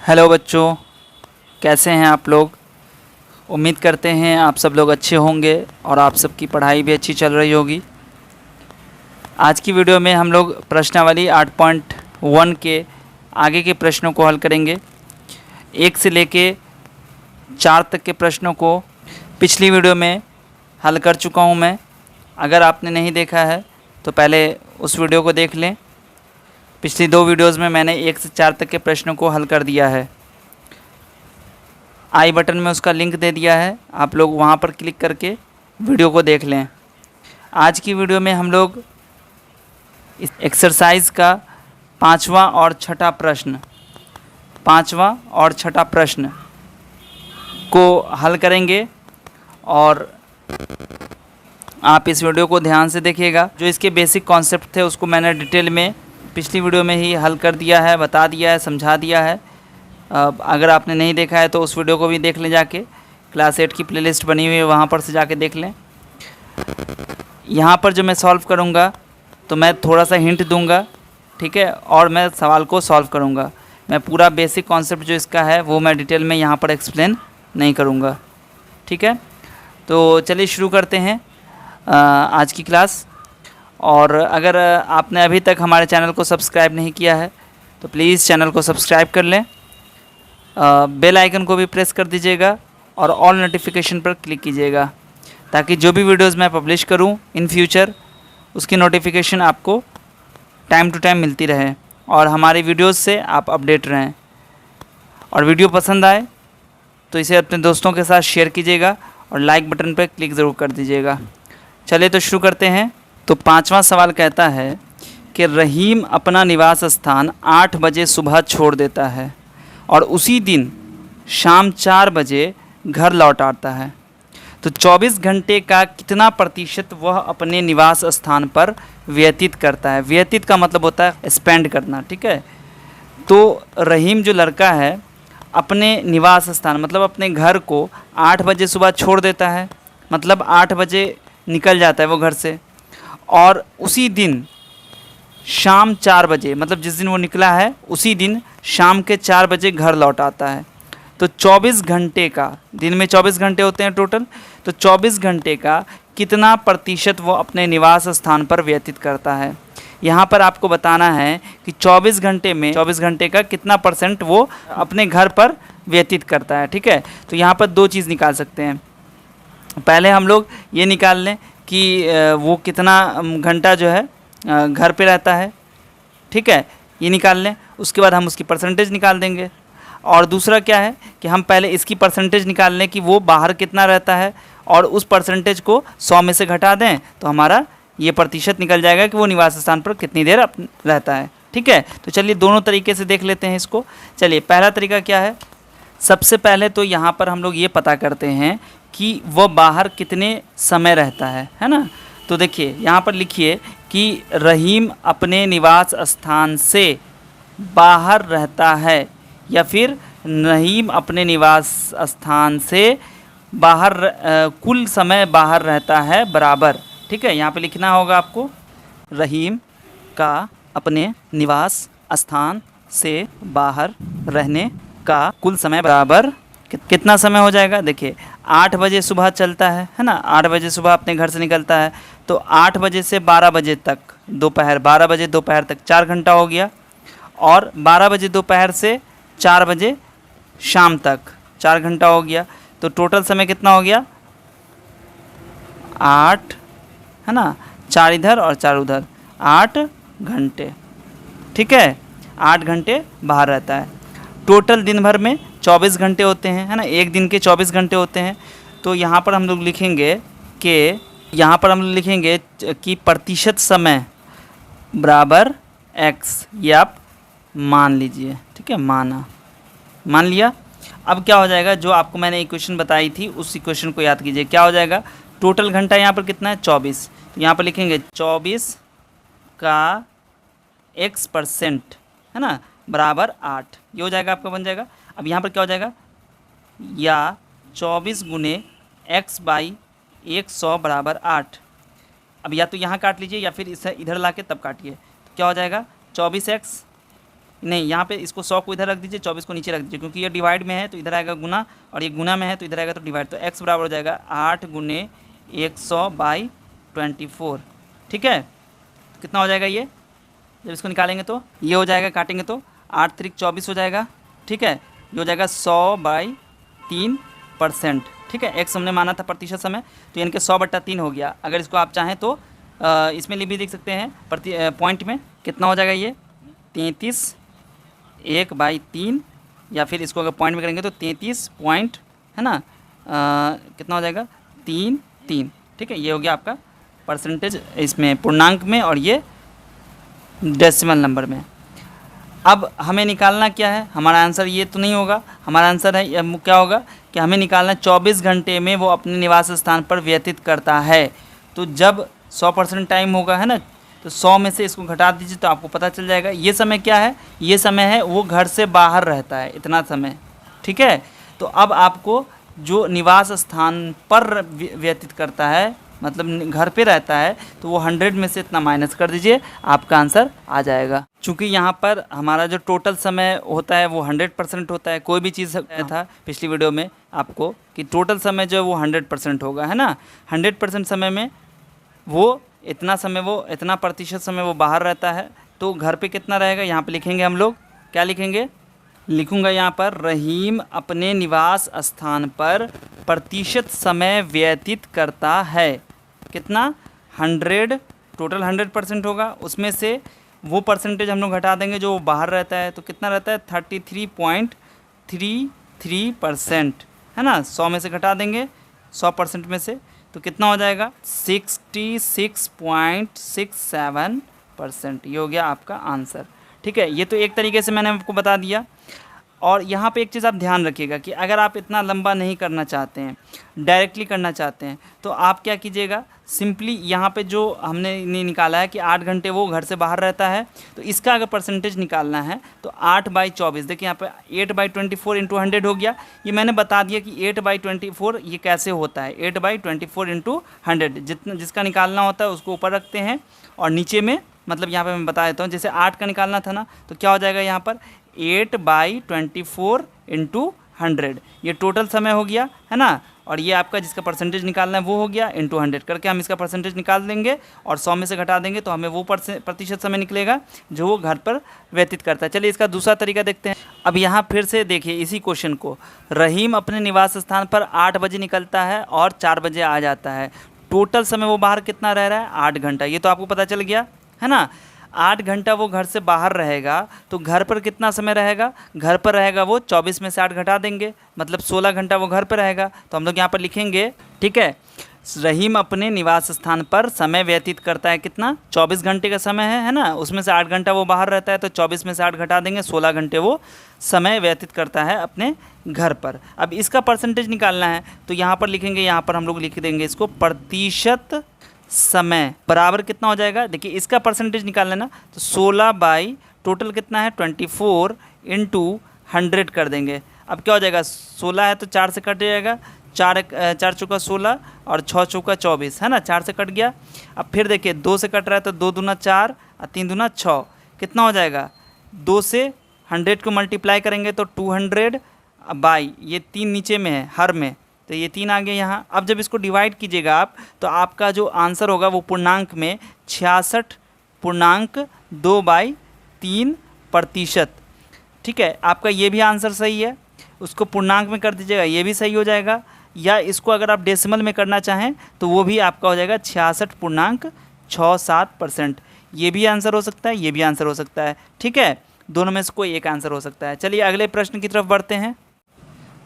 Hello बच्चों, कैसे हैं आप लोग। उम्मीद करते हैं आप सब लोग अच्छे होंगे और आप सबकी पढ़ाई भी अच्छी चल रही होगी। आज की वीडियो में हम लोग प्रश्नावली 8.1 के आगे के प्रश्नों को हल करेंगे। 1 से लेके 4 तक के प्रश्नों को पिछली वीडियो में हल कर चुका हूं मैं। अगर आपने नहीं देखा है तो पहले उस वीडियो को देख लें। पिछली 2 वीडियोज़ में मैंने 1 से 4 तक के प्रश्नों को हल कर दिया है। आई बटन में उसका लिंक दे दिया है, आप लोग वहाँ पर क्लिक करके वीडियो को देख लें। आज की वीडियो में हम लोग इस एक्सरसाइज का 5वां और छठा प्रश्न को हल करेंगे और आप इस वीडियो को ध्यान से देखिएगा। जो इसके बेसिक कॉन्सेप्ट थे उसको मैंने डिटेल में पिछली वीडियो में ही हल कर दिया है, बता दिया है, समझा दिया है। अगर आपने नहीं देखा है तो उस वीडियो को भी देख लें, जाके क्लास 8 की प्लेलिस्ट बनी हुई है वहाँ पर से जाके देख लें। यहाँ पर जो मैं सॉल्व करूँगा तो मैं थोड़ा सा हिंट दूँगा, ठीक है, और मैं सवाल को सॉल्व करूँगा। मैं पूरा बेसिक कॉन्सेप्ट जो इसका है वो मैं डिटेल में यहाँ पर एक्सप्लेन नहीं करूँगा, ठीक है। तो चलिए शुरू करते हैं आज की क्लास। और अगर आपने अभी तक हमारे चैनल को सब्सक्राइब नहीं किया है तो प्लीज़ चैनल को सब्सक्राइब कर लें, बेल आइकन को भी प्रेस कर दीजिएगा और ऑल नोटिफिकेशन पर क्लिक कीजिएगा ताकि जो भी वीडियोस मैं पब्लिश करूं इन फ्यूचर उसकी नोटिफिकेशन आपको टाइम टू टाइम मिलती रहे और हमारी वीडियोस से आप अपडेट रहें। और वीडियो पसंद आए तो इसे अपने दोस्तों के साथ शेयर कीजिएगा और लाइक बटन पर क्लिक ज़रूर कर दीजिएगा। चलिए तो शुरू करते हैं। तो 5वां सवाल कहता है कि रहीम अपना निवास स्थान 8 बजे सुबह छोड़ देता है और उसी दिन शाम 4 बजे घर लौट आता है। तो 24 घंटे का कितना प्रतिशत वह अपने निवास स्थान पर व्यतीत करता है। व्यतीत का मतलब होता है स्पेंड करना, ठीक है। तो रहीम जो लड़का है अपने निवास स्थान मतलब अपने घर को 8 बजे सुबह छोड़ देता है, मतलब 8 बजे निकल जाता है वो घर से, और उसी दिन शाम 4 बजे मतलब जिस दिन वो निकला है उसी दिन शाम के 4 बजे घर लौट आता है। तो 24 घंटे का, दिन में 24 घंटे होते हैं टोटल, तो 24 घंटे का कितना प्रतिशत वो अपने निवास स्थान पर व्यतीत करता है। यहाँ पर आपको बताना है कि 24 घंटे में 24 घंटे का कितना परसेंट वो अपने घर पर व्यतीत करता है, ठीक है। तो यहाँ पर 2 चीज़ निकाल सकते हैं। पहले हम लोग ये निकाल लें कि वो कितना घंटा जो है घर पे रहता है, ठीक है, ये निकाल लें। उसके बाद हम उसकी परसेंटेज निकाल देंगे। और दूसरा क्या है कि हम पहले इसकी परसेंटेज निकाल लें कि वो बाहर कितना रहता है और उस परसेंटेज को 100 में से घटा दें तो हमारा ये प्रतिशत निकल जाएगा कि वो निवास स्थान पर कितनी देर रहता है, ठीक है। तो चलिए दोनों तरीके से देख लेते हैं इसको। चलिए पहला तरीका क्या है, सबसे पहले तो यहाँ पर हम लोग ये पता करते हैं कि वह बाहर कितने समय रहता है ना। तो देखिए यहाँ पर लिखिए कि रहीम अपने निवास स्थान से बाहर रहता है या फिर रहीम अपने निवास स्थान से बाहर कुल समय बाहर रहता है बराबर, ठीक है। यहाँ पे लिखना होगा आपको रहीम का अपने निवास स्थान से बाहर रहने का कुल समय बराबर कितना समय हो जाएगा। देखिए 8 बजे सुबह चलता है ना, 8 बजे सुबह अपने घर से निकलता है, तो 8 बजे से 12 बजे तक दोपहर, 12 बजे दोपहर तक 4 घंटा हो गया, और 12 बजे दोपहर से 4 बजे शाम तक 4 घंटा हो गया। तो टोटल समय कितना हो गया 8, है ना, 4 इधर और 4 उधर, 8 घंटे, ठीक है। 8 घंटे बाहर रहता है। टोटल दिन भर में 24 घंटे होते हैं, है ना, एक दिन के 24 घंटे होते हैं। तो यहाँ पर हम लोग लिखेंगे कि प्रतिशत समय बराबर x, ये आप मान लीजिए, ठीक है, मान लिया। अब क्या हो जाएगा, जो आपको मैंने इक्वेशन बताई थी उस इक्वेशन को याद कीजिए। क्या हो जाएगा, टोटल घंटा यहाँ पर कितना है 24, तो यहाँ पर लिखेंगे 24 का x%, है ना, बराबर 8, ये हो जाएगा आपका, बन जाएगा। अब यहाँ पर क्या हो जाएगा, या 24 गुने x बाई 100 बराबर 8। अब या तो यहाँ काट लीजिए या फिर इसे इधर ला के तब काटिए। तो क्या हो जाएगा 24x नहीं, यहाँ पे इसको 100 को इधर रख दीजिए, 24 को नीचे रख दीजिए, क्योंकि ये डिवाइड में है तो इधर आएगा गुना, और ये गुना में है तो इधर आएगा तो डिवाइड। तो x बराबर हो जाएगा 8 गुने 100/24। ठीक है, तो कितना हो जाएगा ये, जब इसको निकालेंगे तो ये हो जाएगा, काटेंगे तो 8 त्रिक 24 हो जाएगा। ठीक है, ये हो जाएगा 100/3%। ठीक है, x हमने माना था प्रतिशत समय, तो यानी कि 100/3 हो गया। अगर इसको आप चाहें तो इसमें भी लिख सकते हैं पॉइंट में, कितना हो जाएगा ये 33 1/3, या फिर इसको अगर पॉइंट में करेंगे तो 33 पॉइंट, है ना, कितना हो जाएगा 3। ठीक है, ये हो गया आपका परसेंटेज इसमें पूर्णांक में, और ये डेसिमल नंबर में। अब हमें निकालना क्या है, हमारा आंसर ये तो नहीं होगा, हमारा आंसर है क्या होगा कि हमें निकालना 24 घंटे में वो अपने निवास स्थान पर व्यतीत करता है। तो जब 100% टाइम होगा, है ना, तो 100 में से इसको घटा दीजिए तो आपको पता चल जाएगा। ये समय क्या है, ये समय है वो घर से बाहर रहता है इतना समय। ठीक है, तो अब आपको जो निवास स्थान पर व्यतीत करता है, मतलब घर पे रहता है, तो वो 100 में से इतना माइनस कर दीजिए, आपका आंसर आ जाएगा। चूँकि यहाँ पर हमारा जो टोटल समय होता है वो 100% होता है। कोई भी चीज़ था पिछली वीडियो में आपको कि टोटल समय जो है वो 100% होगा, है ना। 100% समय में वो इतना समय, वो इतना प्रतिशत समय वो बाहर रहता है, तो घर पे कितना रहेगा, यहाँ पे लिखेंगे हम लोग, क्या लिखेंगे, लिखूँगा यहाँ पर रहीम अपने निवास स्थान पर प्रतिशत समय व्यतीत करता है। कितना 100, टोटल 100% होगा, उसमें से वो परसेंटेज हम लोग घटा देंगे जो बाहर रहता है, तो कितना रहता है 33.33%, है ना। 100 में से घटा देंगे 100% में से, तो कितना हो जाएगा 66.67%। ये हो गया आपका आंसर। ठीक है, ये तो एक तरीके से मैंने आपको बता दिया। और यहाँ पे एक चीज़ आप ध्यान रखिएगा कि अगर आप इतना लंबा नहीं करना चाहते हैं, डायरेक्टली करना चाहते हैं, तो आप क्या कीजिएगा, सिंपली यहाँ पे जो हमने निकाला है कि 8 घंटे वो घर से बाहर रहता है, तो इसका अगर परसेंटेज निकालना है तो 8/24, देखिए यहाँ पे 8/24 इंटू 100 हो गया। ये मैंने बता दिया कि 8/24 ये कैसे होता है, 8/24 इंटू 100, जिसका निकालना होता है उसको ऊपर रखते हैं, और नीचे में, मतलब यहाँ पे मैं बता देता हूँ, जैसे 8 का निकालना था ना, तो क्या हो जाएगा यहाँ पर 8/24 इंटू 100, ये टोटल समय हो गया, है ना। और ये आपका जिसका परसेंटेज निकालना है वो हो गया, इंटू 100 करके हम इसका परसेंटेज निकाल देंगे, और 100 में से घटा देंगे तो हमें वो प्रतिशत समय निकलेगा जो वो घर पर व्यतीत करता है। चलिए इसका दूसरा तरीका देखते हैं। अब यहाँ फिर से देखिए इसी क्वेश्चन को, रहीम अपने निवास स्थान पर 8 बजे निकलता है और 4 बजे आ जाता है, टोटल समय वो बाहर कितना रह रहा है 8 घंटा। ये तो आपको पता चल गया, है ना। 8 घंटा वो घर से बाहर रहेगा, तो घर पर कितना समय रहेगा, घर पर रहेगा वो 24 में से 8 घटा देंगे, मतलब 16 घंटा वो घर पर रहेगा। तो हम लोग यहाँ पर लिखेंगे, ठीक है, रहीम अपने निवास स्थान पर समय व्यतीत करता है कितना, 24 घंटे का समय है ना, उसमें से 8 घंटा वो बाहर रहता है, तो 24 में से 8 घटा देंगे, 16 घंटे वो समय व्यतीत करता है अपने घर पर। अब इसका परसेंटेज निकालना है, तो यहाँ पर लिखेंगे, यहाँ पर हम लोग लिख देंगे इसको प्रतिशत समय बराबर कितना हो जाएगा, देखिए इसका परसेंटेज निकालना है ना, तो 16 टोटल कितना है 24 इंटू 100 कर देंगे। अब क्या हो जाएगा, 16 है तो 4 से कट जाएगा, 4 चौका 16 और 6 चौका 24, है ना, 4 से कट गया। अब फिर देखिए 2 से कट रहा है तो 2 दूना 4 और 3 दूना 6, कितना हो जाएगा, 2 से 100 को मल्टीप्लाई करेंगे तो 200 बाई, ये 3 नीचे में है हर में, तो ये 3 आ गया यहाँ। अब जब इसको डिवाइड कीजिएगा आप, तो आपका जो आंसर होगा वो पूर्णांक में 66.2/3%। ठीक है, आपका ये भी आंसर सही है, उसको पूर्णांक में कर दीजिएगा, ये भी सही हो जाएगा। या इसको अगर आप डेसिमल में करना चाहें तो वो भी आपका हो जाएगा 66.67%। ये भी आंसर हो सकता है, ये भी आंसर हो सकता है। ठीक है, दोनों में से कोई एक आंसर हो सकता है। चलिए अगले प्रश्न की तरफ बढ़ते हैं।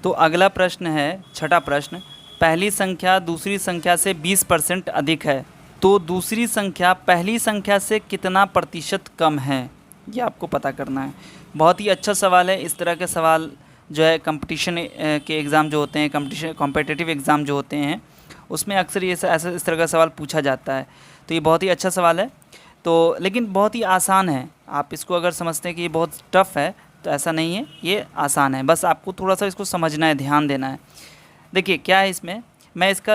तो अगला प्रश्न है, छठा प्रश्न, पहली संख्या दूसरी संख्या से 20% अधिक है, तो दूसरी संख्या पहली संख्या से कितना प्रतिशत कम है, ये आपको पता करना है। बहुत ही अच्छा सवाल है। इस तरह के सवाल जो है कंपटीशन के एग्ज़ाम जो होते हैं, कॉम्पिटिटिव एग्ज़ाम जो होते हैं, उसमें अक्सर ये ऐसा इस तरह का सवाल पूछा जाता है। तो ये बहुत ही अच्छा सवाल है, तो लेकिन बहुत ही आसान है। आप इसको अगर समझते हैं कि ये बहुत टफ़ है, तो ऐसा नहीं है, ये आसान है, बस आपको थोड़ा सा इसको समझना है, ध्यान देना है। देखिए क्या है इसमें, मैं इसका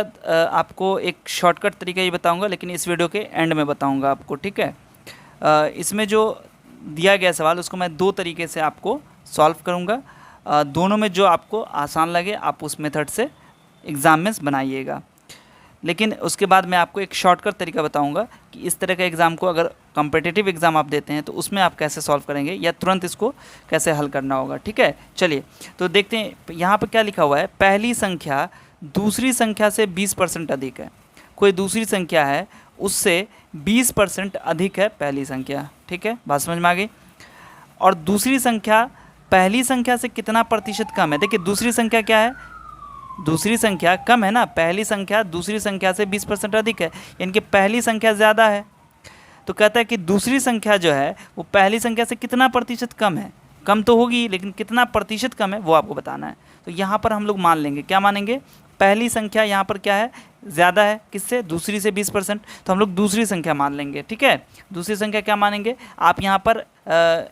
आपको एक शॉर्टकट तरीका ये बताऊंगा, लेकिन इस वीडियो के एंड में बताऊंगा आपको। ठीक है, इसमें जो दिया गया सवाल उसको मैं 2 तरीके से आपको सॉल्व करूँगा। दोनों में जो आपको आसान लगे आप उस मेथड से एग्ज़ाम में बनाइएगा। लेकिन उसके बाद मैं आपको एक शॉर्टकट तरीका बताऊंगा कि इस तरह का एग्ज़ाम को अगर कॉम्पिटिटिव एग्ज़ाम आप देते हैं तो उसमें आप कैसे सॉल्व करेंगे या तुरंत इसको कैसे हल करना होगा। ठीक है, चलिए तो देखते हैं यहाँ पर क्या लिखा हुआ है। पहली संख्या दूसरी संख्या से 20% अधिक है। कोई दूसरी संख्या है उससे 20% अधिक है पहली संख्या। ठीक है, बात समझ में आ गई। और दूसरी संख्या पहली संख्या से कितना प्रतिशत कम है। देखिए दूसरी संख्या क्या है, दूसरी संख्या कम है ना, पहली संख्या दूसरी संख्या से 20% अधिक है, यानी कि पहली संख्या ज़्यादा है। तो कहता है कि दूसरी संख्या जो है वो पहली संख्या से कितना प्रतिशत कम है। कम तो होगी लेकिन कितना प्रतिशत कम है वो आपको बताना है। तो यहाँ पर हम लोग मान लेंगे, क्या मानेंगे, पहली संख्या यहाँ पर क्या है, ज़्यादा है किससे, दूसरी से 20%। तो हम लोग दूसरी संख्या मान लेंगे। ठीक है, दूसरी संख्या क्या मानेंगे, आप यहाँ पर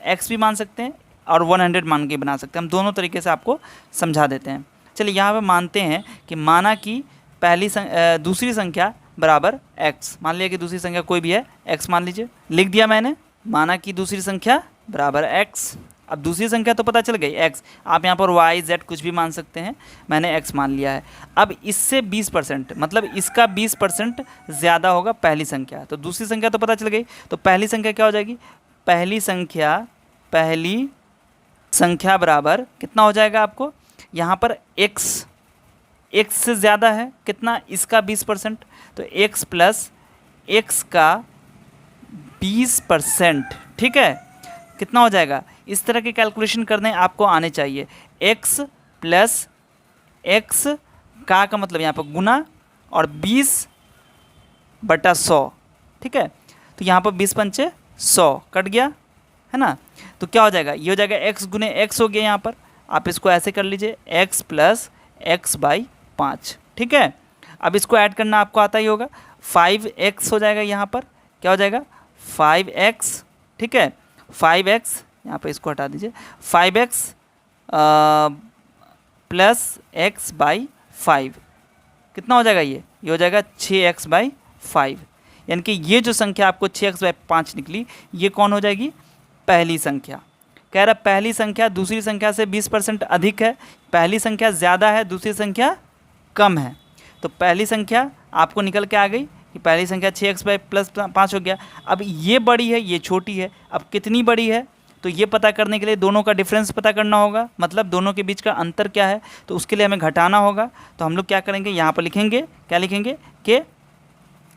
x भी मान सकते हैं और 100 मान के बना सकते हैं। हम दोनों तरीके से आपको समझा देते हैं। चलिए यहाँ पे मानते हैं कि माना कि दूसरी संख्या बराबर x, मान लिया कि दूसरी संख्या कोई भी है, x मान लीजिए, लिख दिया मैंने, माना कि दूसरी संख्या बराबर x। अब दूसरी संख्या तो पता चल गई x, आप यहाँ पर y z कुछ भी मान सकते हैं, मैंने x मान लिया है। अब इससे 20% मतलब इसका 20% ज़्यादा होगा पहली संख्या, तो दूसरी संख्या तो पता चल गई। तो पहली संख्या क्या हो जाएगी, पहली संख्या बराबर कितना हो जाएगा आपको, यहाँ पर x से ज़्यादा है कितना, इसका 20%, तो x प्लस x का 20%। ठीक है, कितना हो जाएगा, इस तरह के कैलकुलेशन करने आपको आने चाहिए। x प्लस x का मतलब यहाँ पर गुना और 20/100। ठीक है, तो यहाँ पर 20 पंचे 100 कट गया है ना। तो क्या हो जाएगा, ये हो जाएगा x गुने x हो गया। यहाँ पर आप इसको ऐसे कर लीजिए, x प्लस x/5। ठीक है, अब इसको ऐड करना आपको आता ही होगा, 5x हो जाएगा। यहाँ पर क्या हो जाएगा, 5x। ठीक है, 5x यहाँ पर इसको हटा दीजिए, 5x प्लस x/5 कितना हो जाएगा, ये हो जाएगा 6x/5। यानी कि ये जो संख्या आपको 6x/5 निकली, ये कौन हो जाएगी, पहली संख्या। कह रहा पहली संख्या दूसरी संख्या से 20% अधिक है, पहली संख्या ज़्यादा है दूसरी संख्या कम है। तो पहली संख्या आपको निकल के आ गई कि पहली संख्या 6x/5 हो गया। अब ये बड़ी है ये छोटी है, अब कितनी बड़ी है, तो ये पता करने के लिए दोनों का डिफरेंस पता करना होगा, मतलब दोनों के बीच का अंतर क्या है, तो उसके लिए हमें घटाना होगा। तो हम लोग क्या करेंगे, यहाँ पर लिखेंगे, क्या लिखेंगे कि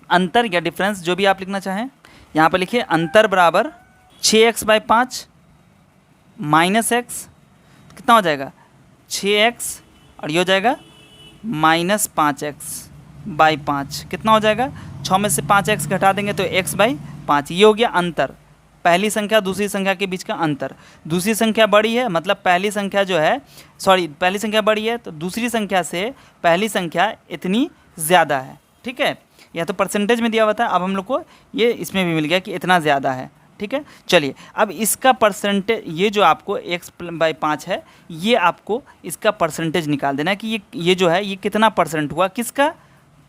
अंतर या डिफरेंस जो भी आप लिखना चाहें, यहाँ पर लिखिए अंतर बराबर 6x/5 माइनस x, कितना हो जाएगा 6x, और ये हो जाएगा माइनस 5x/5, कितना हो जाएगा, 6 में से 5x घटा देंगे तो x/5। ये हो गया अंतर, पहली संख्या दूसरी संख्या के बीच का अंतर। दूसरी संख्या बड़ी है मतलब पहली संख्या जो है, पहली संख्या बड़ी है तो दूसरी संख्या से पहली संख्या इतनी ज़्यादा है। ठीक है, यह तो परसेंटेज में दिया हुआ था, अब हम लोग को ये इसमें भी मिल गया कि इतना ज़्यादा है। ठीक है, चलिए अब इसका परसेंटेज, ये जो आपको x/5 है, ये आपको इसका परसेंटेज निकाल देना है कि ये जो है ये कितना परसेंट हुआ, किसका,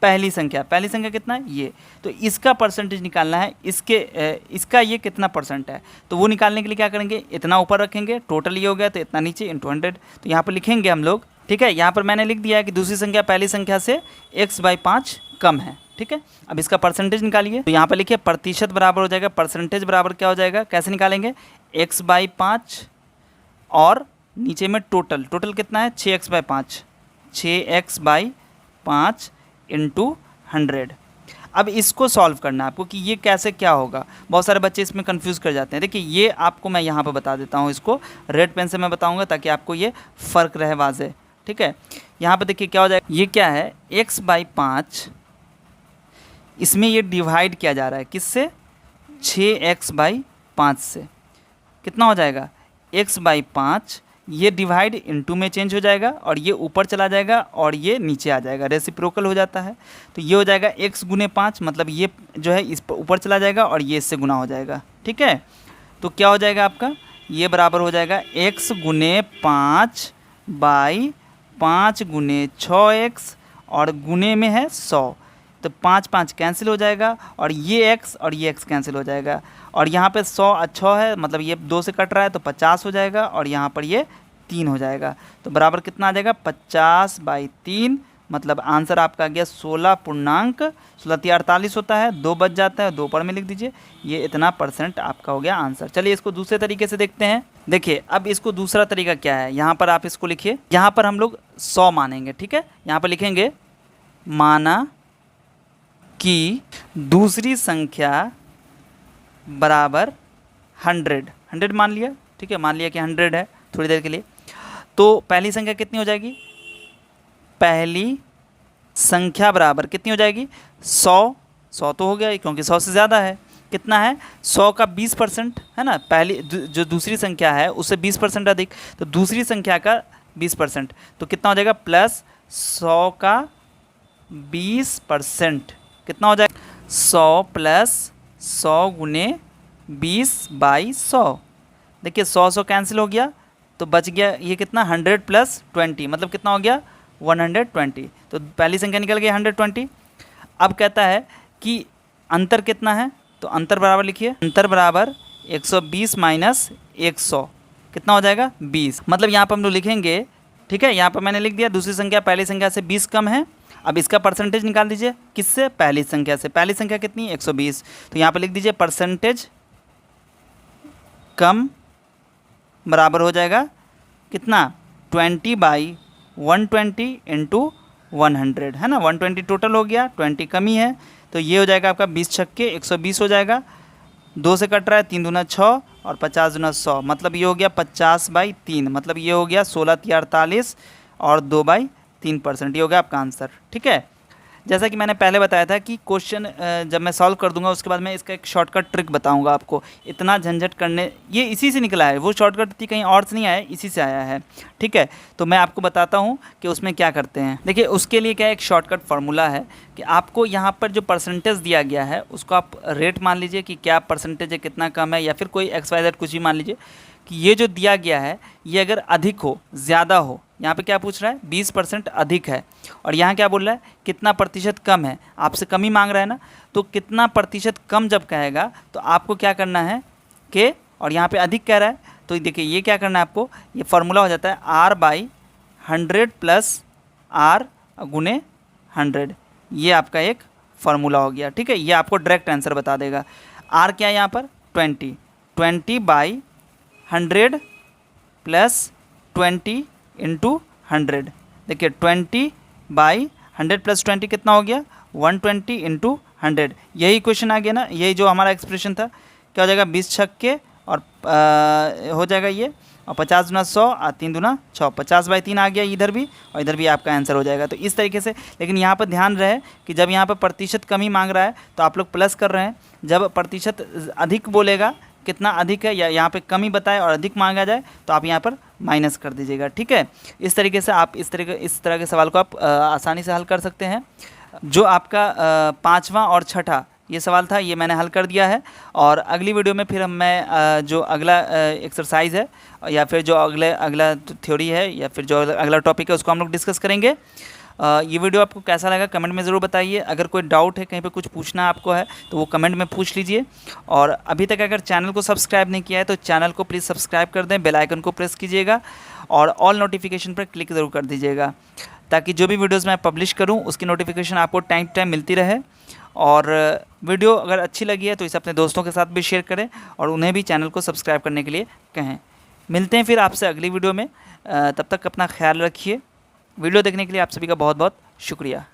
पहली संख्या कितना है ये, तो इसका परसेंटेज निकालना है, इसका ये कितना परसेंट है। तो वो निकालने के लिए क्या करेंगे, इतना ऊपर रखेंगे, टोटल ये हो गया तो इतना नीचे इंटू 100। तो यहाँ पर लिखेंगे हम लोग। ठीक है, यहाँ पर मैंने लिख दिया है कि दूसरी संख्या पहली संख्या से x/5 कम है। ठीक है, अब इसका परसेंटेज निकालिए। तो यहाँ पर लिखिए प्रतिशत बराबर हो जाएगा, परसेंटेज बराबर क्या हो जाएगा, कैसे निकालेंगे, x/5 और नीचे में टोटल कितना है 6x/5, 6x/5 इंटू 100। अब इसको सॉल्व करना है आपको कि ये कैसे क्या होगा। बहुत सारे बच्चे इसमें कंफ्यूज कर जाते हैं। देखिए ये आपको मैं यहाँ पर बता देता हूँ, इसको रेड पेन से मैं बताऊँगा ताकि आपको ये फ़र्क रहे वाज़े। ठीक है, यहाँ पर देखिए क्या हो जाएगा, ये क्या है x/5, इसमें ये डिवाइड किया जा रहा है किससे, 6x/5 से, कितना हो जाएगा x/5, ये डिवाइड इनटू में चेंज हो जाएगा और ये ऊपर चला जाएगा और ये नीचे आ जाएगा, रेसिप्रोकल हो जाता है। तो ये हो जाएगा x गुने 5, मतलब ये जो है इस पर ऊपर चला जाएगा और ये इससे गुना हो जाएगा। ठीक है, तो क्या हो जाएगा आपका, ये बराबर हो जाएगा x गुने 5/5 गुने 6x और गुने में है 100, तो 5 कैंसिल हो जाएगा और ये x कैंसिल हो जाएगा और यहाँ पे 100 अच्छा है, मतलब ये 2 से कट रहा है तो 50 हो जाएगा, और यहाँ पर ये 3 हो जाएगा। तो बराबर कितना आ जाएगा 50/3, मतलब आंसर आपका आ गया 16.16 होता है, 2 बच जाता है, 2 पर में लिख दीजिए, ये इतना % आपका हो गया आंसर। चलिए इसको दूसरे तरीके से देखते हैं। देखिए अब इसको दूसरा तरीका क्या है, यहाँ पर आप इसको लिखिए, यहाँ पर हम लोग 100 मानेंगे, ठीक है। यहाँ पर लिखेंगे माना कि दूसरी संख्या बराबर 100 मान लिया, ठीक है, मान लिया कि 100 है थोड़ी देर के लिए। तो पहली संख्या कितनी हो जाएगी, पहली संख्या बराबर कितनी हो जाएगी 100 तो हो गया क्योंकि 100 से ज़्यादा है, कितना है 100 का 20% है ना, पहली जो दूसरी संख्या है उससे 20% अधिक, तो दूसरी संख्या का 20%, तो कितना हो जाएगा प्लस 100 का 20%, कितना हो जाएगा 100 प्लस 100 गुने 20/100। देखिए 100 कैंसिल हो गया तो बच गया ये कितना 100 + 20, मतलब कितना हो गया 120। तो पहली संख्या निकल गई 120। अब कहता है कि अंतर कितना है, तो अंतर बराबर लिखिए, अंतर बराबर 120 - 100, कितना हो जाएगा 20। मतलब यहाँ पर हम लोग लिखेंगे, ठीक है, यहाँ पर मैंने लिख दिया दूसरी संख्या पहली संख्या से 20 कम है। अब इसका परसेंटेज निकाल दीजिए, किससे, पहली संख्या से। पहली संख्या कितनी 120, तो यहाँ पर लिख दीजिए परसेंटेज कम बराबर हो जाएगा कितना 20/120 × 100, है ना, 120 टोटल हो गया, 20 कमी है, तो ये हो जाएगा आपका 20 छक्के 120 हो जाएगा, 2 से कट रहा है, 3 दूना 6 और 50 दूना 100, मतलब ये हो गया 50/3, मतलब ये हो गया 16×48 और 2/3%, ये हो गया आपका आंसर, ठीक है। जैसा कि मैंने पहले बताया था कि क्वेश्चन जब मैं सॉल्व कर दूंगा उसके बाद मैं इसका एक शॉर्टकट ट्रिक बताऊंगा आपको, इतना झंझट करने, ये इसी से निकला है, वो शॉर्टकट थी कहीं और से नहीं आया, इसी से आया है, ठीक है। तो मैं आपको बताता हूँ कि उसमें क्या करते हैं। देखिए उसके लिए क्या एक शॉर्टकट फार्मूला है कि आपको यहाँ पर जो परसेंटेज दिया गया है उसको आप रेट मान लीजिए कि क्या परसेंटेज है, कितना कम है, या फिर कोई XYZ कुछ भी मान लीजिए कि ये जो दिया गया है ये अगर अधिक हो, ज़्यादा हो, यहाँ पे क्या पूछ रहा है 20% अधिक है, और यहाँ क्या बोल रहा है कितना प्रतिशत कम है, आपसे कम ही मांग रहा है ना, तो कितना प्रतिशत कम जब कहेगा तो आपको क्या करना है कि, और यहाँ पे अधिक कह रहा है तो देखिए ये क्या करना है आपको, ये फार्मूला हो जाता है R/100 + R × 100, ये आपका एक फार्मूला हो गया, ठीक है। ये आपको डायरेक्ट आंसर बता देगा। R क्या है यहाँ पर 20 20/100 + 20 × 100, देखिए 20/100 + 20 कितना हो गया 120 × 100, यही क्वेश्चन आ गया ना, यही जो हमारा एक्सप्रेशन था, क्या हो जाएगा 20 छक्के और हो जाएगा ये, और 50 दूना 100 और 3 दूना 6, 50/3 आ गया इधर भी, और इधर भी आपका आंसर हो जाएगा। तो इस तरीके से, लेकिन यहाँ पर ध्यान रहे कि जब यहाँ पर प्रतिशत कम ही मांग रहा है तो आप लोग प्लस कर रहे हैं, जब प्रतिशत अधिक बोलेगा कितना अधिक है या यहाँ पे कमी बताए और अधिक मांगा जाए तो आप यहाँ पर माइनस कर दीजिएगा, ठीक है। इस तरीके से आप इस तरह के सवाल को आप आसानी से हल कर सकते हैं। जो आपका 5वां और 6ठा ये सवाल था ये मैंने हल कर दिया है, और अगली वीडियो में फिर मैं जो अगला एक्सरसाइज है या फिर जो अगला थ्योरी है या फिर जो अगला टॉपिक है उसको हम लोग डिस्कस करेंगे। ये वीडियो आपको कैसा लगा कमेंट में ज़रूर बताइए। अगर कोई डाउट है, कहीं पे कुछ पूछना आपको है तो वो कमेंट में पूछ लीजिए, और अभी तक अगर चैनल को सब्सक्राइब नहीं किया है तो चैनल को प्लीज़ सब्सक्राइब कर दें, बेल आइकन को प्रेस कीजिएगा और ऑल नोटिफिकेशन पर क्लिक ज़रूर कर दीजिएगा, ताकि जो भी वीडियोज़ मैं पब्लिश करूँ उसकी नोटिफिकेशन आपको टाइम टू टाइम मिलती रहे। और वीडियो अगर अच्छी लगी है तो इसे अपने दोस्तों के साथ भी शेयर करें और उन्हें भी चैनल को सब्सक्राइब करने के लिए कहें। मिलते हैं फिर आपसे अगली वीडियो में, तब तक अपना ख्याल रखिए। वीडियो देखने के लिए आप सभी का बहुत बहुत शुक्रिया।